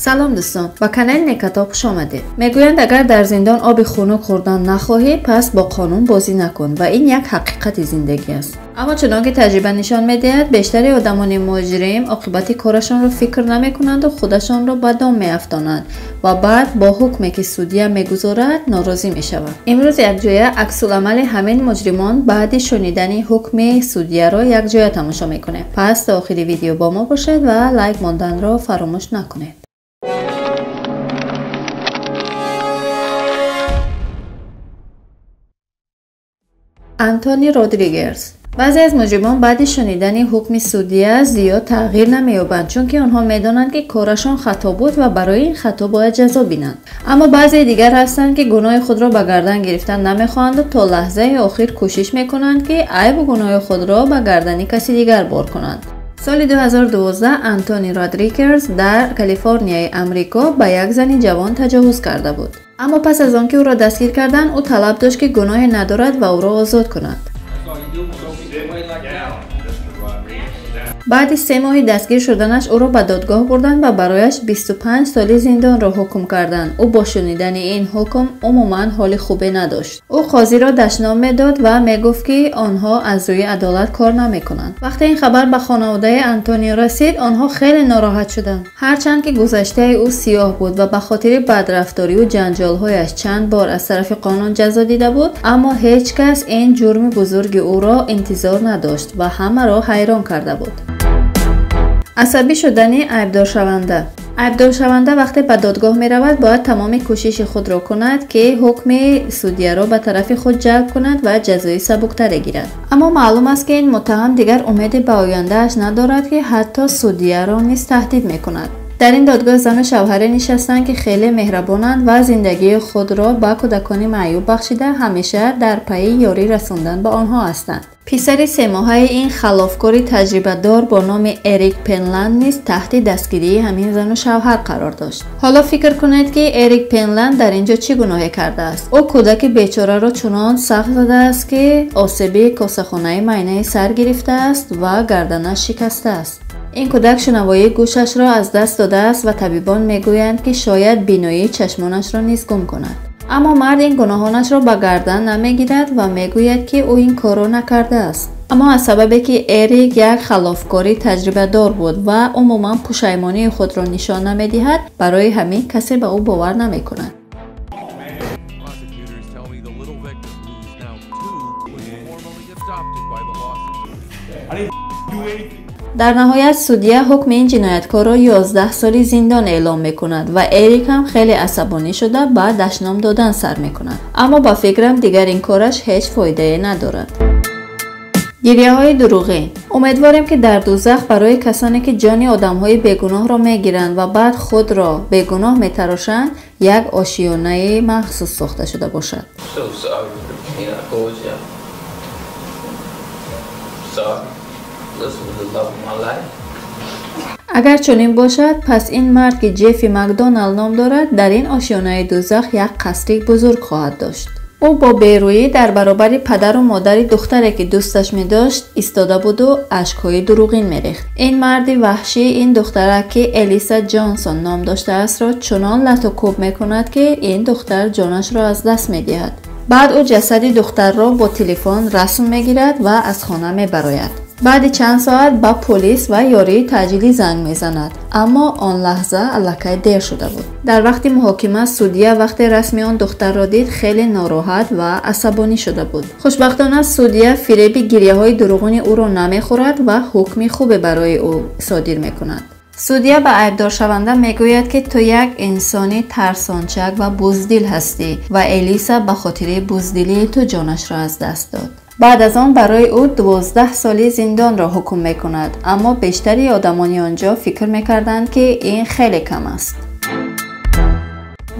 سلام دوستان، با کانال نکتا خوش آمدید. میگویند اگر در زندان آب خنک خوردن نخواهی پس با قانون بازی نکن و این یک حقیقت زندگی است. اما چنانکه تجربه نشان میدهد بیشتر آدمان مجرم عاقبت کارشان را فکر نمیکنند و خودشان را به دام میافتانند و بعد با حکمی که سودیه میگذارد ناراضی میشوند. امروز یک جای عکس العمل همین مجرمان بعد شنیدن حکم سودیه را یک جای تماشا میکنیم. پس تا آخر ویدیو با ما باشید و لایک ماندن را فراموش نکنید. آنتونی رودریگز. بعضی از مجرمان بعد شنیدن حکم سودیه زیاد تغییر نمی‌یابند چون که آنها می‌دانند که کارشان خطا بود و برای این خطا باید جزا بینند. اما بعضی دیگر هستند که گناه خود را به گردن گرفتن نمی‌خواهند و تا لحظه آخر کوشش می‌کنند که عیب و گناه خود را به گردن کسی دیگر بار کنند. سال 2012 آنتونی رودریگز در کالیفرنیای آمریکا به یک زن جوان تجاوز کرده بود. اما پس از آنکه او را دستگیر کردند، او طلب داشت که گناهی ندارد و او را آزاد کنند. بعد 3 ماه دستگیر شدنش او را به دادگاه بردند و برایش 25 سال زندان را حکم کردند. او با شنیدن این حکم عموما حال خوبی نداشت. او قاضی را دشنام میداد و میگفت که آنها از روی عدالت کار نمیکنند. وقتی این خبر به خانواده آنتونی رسید، آنها خیلی ناراحت شدند. هرچند که گذشته او سیاه بود و به خاطر بدرفتاری و جنجال‌هایش چند بار از طرف قانون جزا دیده بود، اما هیچ کس این جرم بزرگ او را انتظار نداشت و همه را حیران کرده بود. عصبی شدن عیبدار شونده. عیبدار شونده وقتی به دادگاه می رود باید تمام کوشش خود را کند که حکم سودیه را به طرف خود جلب کند و جزای سبکتر گیرد. اما معلوم است که این متهم دیگر امید به آینده اش ندارد که حتی سودیه را نیز تهدید می کند. در این دادگاه زن و شوهری نشستند که خیلی مهربانند و زندگی خود را به کودکان معیوب بخشیده همیشه در پی یاری رساندن به آنها هستند. پسر 3 ماهه این خلافکار تجربه دار با نام اریک پنلند نیز تحت دستگیری همین زن و شوهر قرار داشت. حالا فکر کنید که اریک پنلند در اینجا چه گناهی کرده است؟ او کودک بیچاره را چنان سخت زده است که عصبی کاسه‌خانه معاینه سر گرفته است و گردنش شکسته است. این کودک شنوایی گوشش را از دست داده است و طبیبان میگویند که شاید بینایی چشمانش را نیز گم کند. اما مرد این گناهانش را به گردن نمیگیرد و میگوید که او این کار را نکرده است. اما از سببی که اریک یک خلافکاری تجربه دار بود و عموما پشیمانی خود را نشان نمیدهد، برای همین کسی به او باور نمیکند. در نهایت سودیه حکم این جنایتکار را 11 سال زندان اعلام میکند و اریک هم خیلی عصبانی شده بعد دشنام دادن سر میکند. اما با فکرم دیگر این کارش هیچ فایده ندارد. گریه های دروغین. امیدواریم که در دوزخ برای کسانی که جان آدم‌های بیگناه را میگیرند و بعد خود را بیگناه میتراشند یک آشیانه مخصوص ساخته شده باشد. اگر چنین باشد پس این مرد که جفی مکدونالد نام دارد در این آشیانه دوزخ یک قصری بزرگ خواهد داشت. او با بیرویی در برابر پدر و مادر دختری که دوستش می داشت ایستاده بود و اشک‌های دروغین می‌ریخت. این مرد وحشی این دختره که الیسا جانسون نام داشته است را چنان لط و کوب می‌کند که این دختر جانش را از دست می‌دهد. بعد او جسد دختر را با تلفن رسم می‌گیرد و از خانه می‌براید. بعد چند ساعت با پلیس و یاری تجلی زنگ میزند، اما آن لحظه الکی دیر شده بود. در وقت محاکمه سودیه وقتی رسمی آن دختر را دید خیلی ناراحت و عصبانی شده بود. خوشبختانه سودیه فریب گریه های دروغین او را نمیخورد و حکم خوب برای او صادر میکند. سودیه به عیبدار شونده میگوید که تو یک انسانی ترسانچک و بزدل هستی و الیسا به خاطر بزدلی تو جانش را از دست داد. بعد از آن برای او 12 سال زندان را حکم میکند، اما بیشتری آدمانی آنجا فکر میکردند که این خیلی کم است.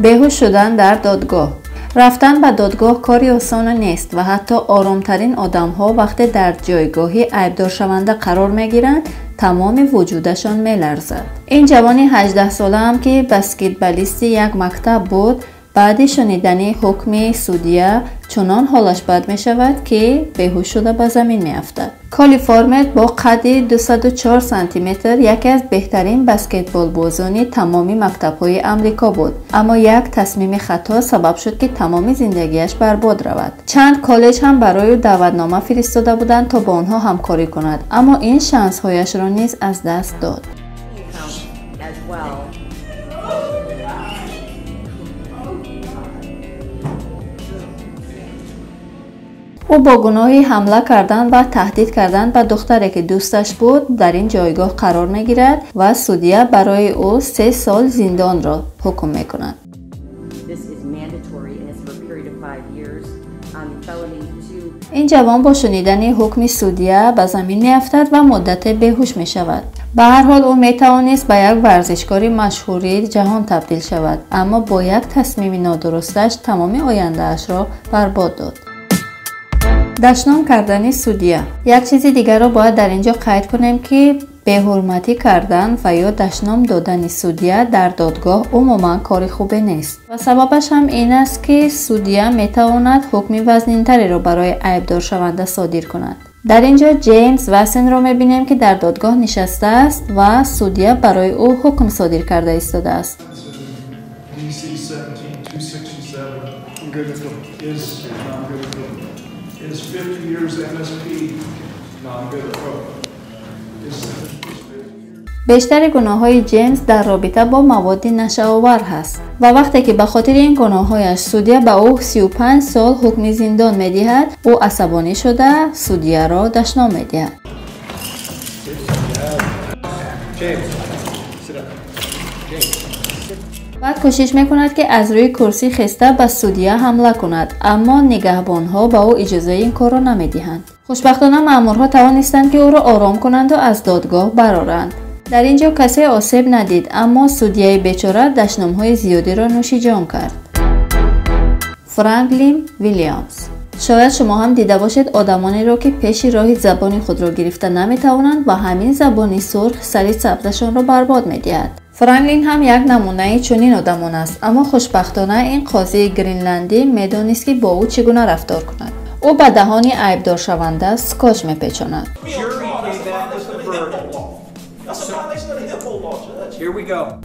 بیهوش شدن در دادگاه. رفتن به دادگاه کاری آسان نیست و حتی آرامترین آدم ها وقتی در جایگاهی عیبدار شونده قرار میگیرند تمام وجودشان میلرزد. این جوانی 18 ساله هم که بسکتبالیست یک مکتب بود بعد شنیدن حکم سودیه چنان حالش بد می شود که بیهوش شده به زمین می افتد. کالی فورمت با قد 204 سانتی متر یکی از بهترین بسکتبال بازان تمامی مکتب‌های آمریکا بود، اما یک تصمیم خطا سبب شد که تمامی زندگیش برباد رود. چند کالج هم برای دعوتنامه فرستاده بودند تا با آنها همکاری کند، اما این شانس‌هایش را نیز از دست داد. او با گناه حمله کردن و تهدید کردن به دختری که دوستش بود در این جایگاه قرار میگیرد و سودیه برای او 3 سال زندان را حکم میکند. این جوان با شنیدن حکم سودیه به زمین میافتد و مدت بیهوش می شود. به هر حال او می توانست به یک ورزشکار مشهوری جهان تبدیل شود، اما با یک تصمیم نادرستش تمام آینده اش را برباد داد. دشنام کردن سودیه. یک چیز دیگر را باید در اینجا قید کنیم که بی‌حرمتی کردن و یا دشنام دادن سودیه در دادگاه عموما کار خوبی نیست و سببش هم این است که سودیه میتواند حکم وزنین‌تری را برای عیبدار شونده صادر کند. در اینجا جیمز واسن را میبینیم که در دادگاه نشسته است و سودیه برای او حکم صادر کرده ایستاده است. Is 50 years MSP non-good approach. بیشتر گناه‌های جیمز در رابطه با مواد نشه‌آور هست و وقتی که به خاطر این گناه‌هایش سودیه به او 35 سال حکم زندان می‌دهد، او عصبانی شده سودیه را دشنام می‌دهد. بعد کوشش میکند که از روی کرسی خسته به سودیه حمله کند، اما نگهبانها به او اجازه این کار را نمیدهند. خوشبختانه مامورها توانستند که او را آرام کنند و از دادگاه برآرند. در اینجا کسی آسیب ندید، اما سودیه بیچاره دشنام‌های زیادی را نوش جان کرد. فرانکلین ویلیامز. شاید شما هم دیده باشید آدمانی را که پیش راه زبان خود را گرفته نمیتوانند و همین زبان سرخ سری سبزشان را برباد میدهد. فرانکلین هم یک نمونه چنین آدمان است، اما خوشبختانه این قاضی گرینلندی میدانست که با او چگونه رفتار کند. او به دهان عیبدار شونده سکاچ میپیچاند.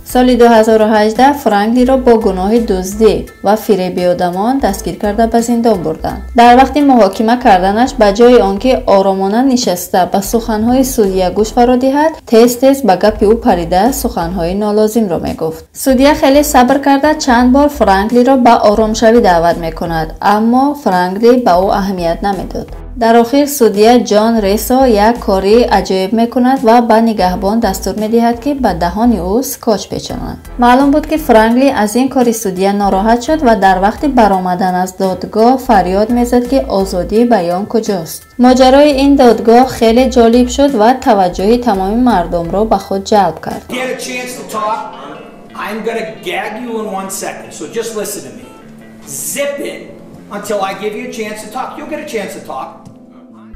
سال 2018 فرانکلین را با گناه دزدی و فریب آدمان دستگیر کرده به زندان بردند. در وقت محاکمه کردنش به جای آنکه آرامانه نشسته به سخنهای سودیه گوش فرا دهد، تیز تیز به گپ او پریده سخنهای نالازم را میگفت. سودیه خیلی صبر کرده چند بار فرانکلین را به آرامشوی دعوت میکند، اما فرانکلین به او اهمیت نمیداد. در آخر سودیه جان ریسا یک کاری عجیب میکند و به نگهبان دستور میدهد که به دهان او سکاچ پیچانند. معلوم بود که فرانکلین از این کاری سودیه ناراحت شد و در وقت برآمدن از دادگاه فریاد میزد که آزادی بیان کجاست. ماجرای این دادگاه خیلی جالب شد و توجه تمام مردم را به خود جلب کرد.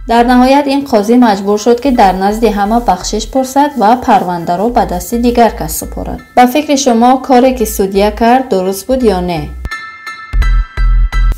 در نهایت این قاضی مجبور شد که در نزد همه بخشش پرسد و پرونده را به دست دیگر کس سپارد. به فکر شما کاری که سودیه کرد درست بود یا نه؟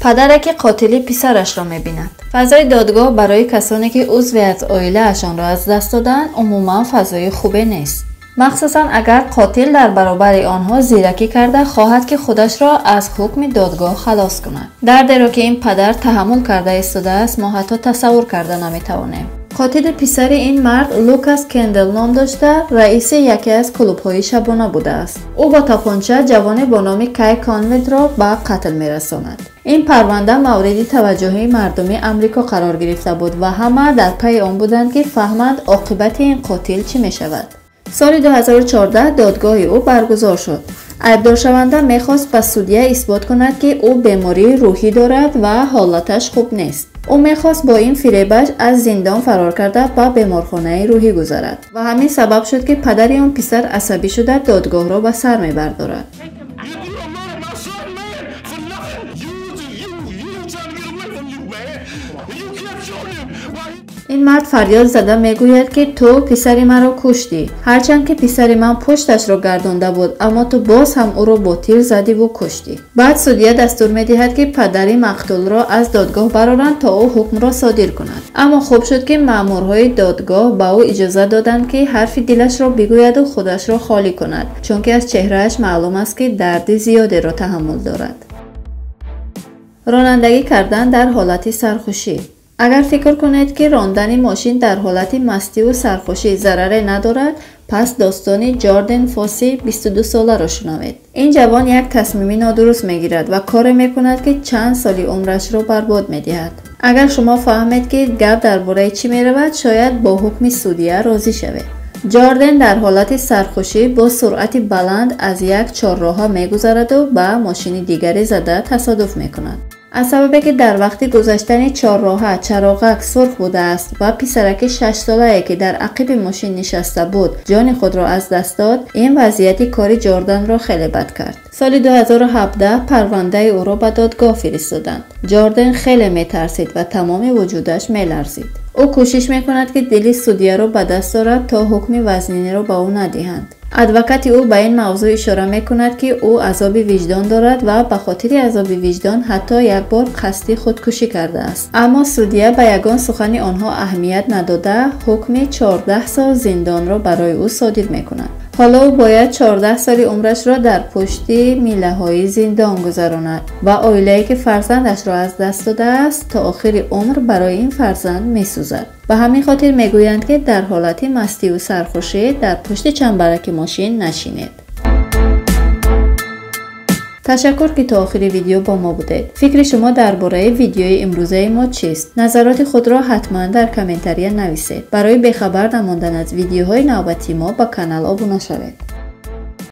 پدری که قاتل پسرش را می‌بیند. فضای دادگاه برای کسانی که عضوی از عائله اشان را از دست دادند عموما فضای خوبی نیست. مخصوصا اگر قاتل در برابر آنها زیرکی کرده خواهد که خودش را از حکم دادگاه خلاص کند. دردی را که این پدر تحمل کرده ایستاده است ما حتی تصور کرده نمیتوانیم. قاتل پسر این مرد لوکاس کندل نام داشته، رئیس یکی از کلوب‌های شبانه بوده است. او با تپانچه جوان با نام کی کانوید را به قتل میرساند. این پرونده مورد توجه مردم آمریکا قرار گرفته بود و همه در پی آن بودند که فهمند عاقبت این قاتل چی میشود. سال 2014 دادگاه او برگزار شد. عیبدار شونده میخواست به سودیه اثبات کند که او بیماری روحی دارد و حالتش خوب نیست. او میخواست با این فریبش از زندان فرار کرده به بیمارخانه روحی گذارد و همین سبب شد که پدر آن پسر عصبی شده دادگاه را به سر میبردارد. این این مرد فریاد زده میگوید که تو پسر مرا کشتی، هرچند که پسر من پشتش را گردانده بود اما تو باز هم او را با تیر زدی و کشتی. بعد سودیه دستور میدهد که پدری مقتول را از دادگاه برآورند تا او حکم را صادر کند. اما خوب شد که مامورهای دادگاه به او اجازه دادند که حرف دلش را بگوید و خودش را خالی کند، چون که از چهرهش معلوم است که درد زیادی را تحمل دارد. رانندگی کردن در حالت سرخوشی. اگر فکر کنید که راندن ماشین در حالت مستی و سرخوشی ضرری ندارد، پس داستان جاردن فوسی 22 ساله را شنوید. این جوان یک تصمیم نادرست میگیرد و کار میکند که چند سالی عمرش را برباد میدهد. اگر شما فهمید که گپ درباره چی میرود، شاید با حکم سودیه راضی شوید. جاردن در حالت سرخوشی با سرعت بلند از یک چهارراه میگذرد و به ماشین دیگری زده تصادف میکند. از سببی که در وقت گذشتن چهارراه چراغک سرخ بوده است و پسرک 6 ساله‌ای که در عقب ماشین نشسته بود جان خود را از دست داد، این وضعیت کاری جاردن را خیلی بد کرد. سال 2017 پرونده او را به دادگاه فرستادند. جاردن خیلی میترسید و تمام وجودش میلرزید. او کوشش میکند که دل سودیه را به دست آورد تا حکم وزنینی را به او ندهند. ادوکات او به این موضوع اشاره میکند که او عذاب وجدان دارد و به خاطر عذاب وجدان حتی یک بار قصدی خودکشی کرده است. اما سودیه به یگان سخن آنها اهمیت نداده حکم 14 سال زندان را برای او صادر میکند. حالا او باید 14 سال عمرش را در پشت میله های زندان گذراند و عائله‌ای که فرزندش را از دست داده است تا آخر عمر برای این فرزند میسوزد. به همین خاطر میگویند که در حالت مستی و سرخوشی در پشت چنبرک ماشین نشینید. تشکر که تا آخر ویدیو با ما بودید. فکر شما درباره ویدیوی امروزه ما چیست؟ نظرات خود را حتما در کامنتاری نویسید. برای بخبر نماندن از ویدیوهای نوبتی ما با کانال ابونه شوید.